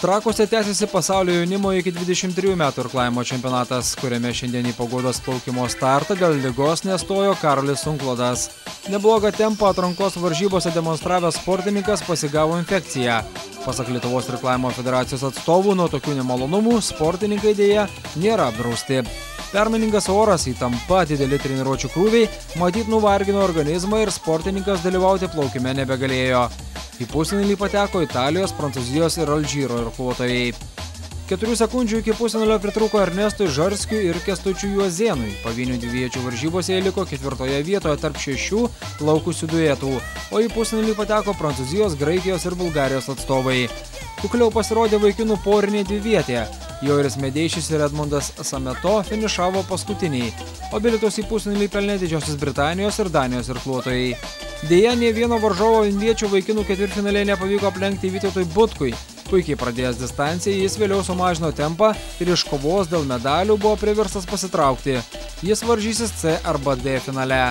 Trakuose tęsiasi pasaulio jaunimo iki 23 metų irklavimo čempionatas, kuriame šiandien į Pagodos plaukimo startą dėl ligos nestojo Karolis Sunklodas. Neblogą tempą atrankos varžybose demonstravęs sportininkas pasigavo infekciją. Pasak Lietuvos irklavimo federacijos atstovų, nuo tokių nemalonumų sportininkai dėja nėra apdrausti. Permainingas oras, įtampa, dideli treniruočių krūviai, matyt nuvargino organizmą ir sportininkas dalyvauti plaukime nebegalėjo. Į pusfinalį pateko Italijos, Prancūzijos ir Alžyro irkluotojai. 4 sekundžių iki pusfinalio pritrūko Ernestui Žarskiui ir Kęstučiui Juozėnui. Pavienių dviviečių varžybose jie liko 4 vietoje tarp 6 plaukusių duetų, o į pusfinalį pateko Prancūzijos, Graikijos ir Bulgarijos atstovai. Kukliau pasirodė vaikinų porinė dvivietė. Joris Medeišis ir Edmundas Sameto finišavo paskutiniai, o bilietus į pusfinalį pelnė Didžiosios Britanijos ir Danijos irkluotojai. Deja, nė vieno varžovo vienviečių vaikinų ketvirtfinalėje nepavyko aplenkti Vytautui Butkui. Puikiai pradėjęs distanciją, jis vėliau sumažino tempą ir iš kovos dėl medalių buvo priverstas pasitraukti. Jis varžysis C arba D finale.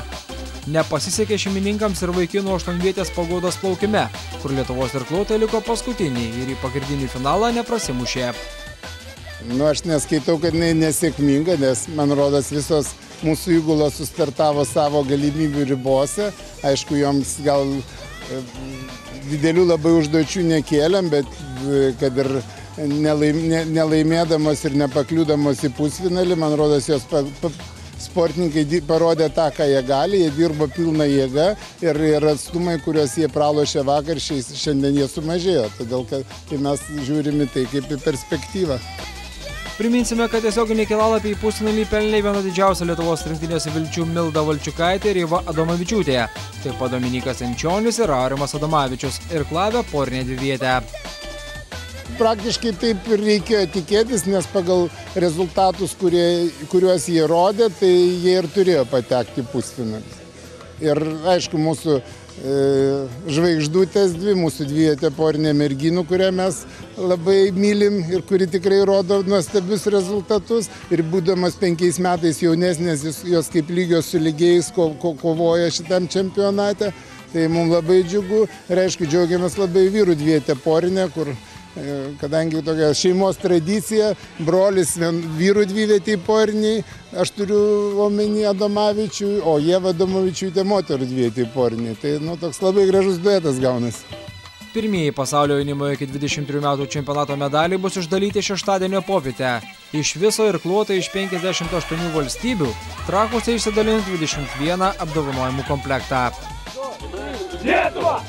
Nepasisekė šeimininkams ir vaikinų 8-vietės Pagodos plaukime, kur Lietuvos irkluotojai liko paskutiniai ir į pagrindinį finalą neprasimušė. Aš neskaitau, kad nesėkminga, nes, man rodos, visos mūsų įgulos sustartavo savo galimybių ribose. Aišku, joms gal didelių labai užduočių nekėlėm, bet kad ir nelaimėdamos ir nepakliūdamos į pusfinalį, man rodos, jos sportininkai parodė tą, ką jie gali, jie dirbo pilną jėgą ir atstumai, kuriuos jie pralošė vakar, šiandien jie sumažėjo, todėl kad mes žiūrime tai kaip į perspektyvą. Priminsime, kad tiesioginį kelialapį į pusfinalį pelnė viena didžiausia Lietuvos rinktinės vilčių Milda Valčiukaitė ir Iva Adomavičiūtė. Taip pat Dominykas Enčionis ir Aurimas Adomavičius irklavę porinę dvivietę. Praktiškai taip ir reikėjo tikėtis, nes pagal rezultatus, kuriuos jie rodė, tai jie ir turėjo patekti į pusfinalį. Ir aišku, mūsų žvaigždutės dvi, mūsų dvivietė porinė merginų, kurią mes labai mylim ir kuri tikrai rodo nuostabius rezultatus. Ir būdamas 5 metais jaunesnės, jos kaip lygios su lygiais kovoja šitam čempionate. Tai mums labai džiugu ir aišku, džiaugiamės labai vyrų dvivietė porinė, kur kadangi tokia šeimos tradicija, brolis vyrų dvivietei poriniai, aš turiu omeny Adomavičių, o Ieva Adomavičiūtė moterų dvivietei poriniai. Tai toks labai gražus duetas gaunasi. Pirmieji pasaulio jaunimo iki 23 metų čempionato medaliai bus išdalyti šeštadienio popietę. Iš viso irkluotojai iš 58 valstybių Trakuose išsidalins 21 apdovanojimų komplektą. Lietuva!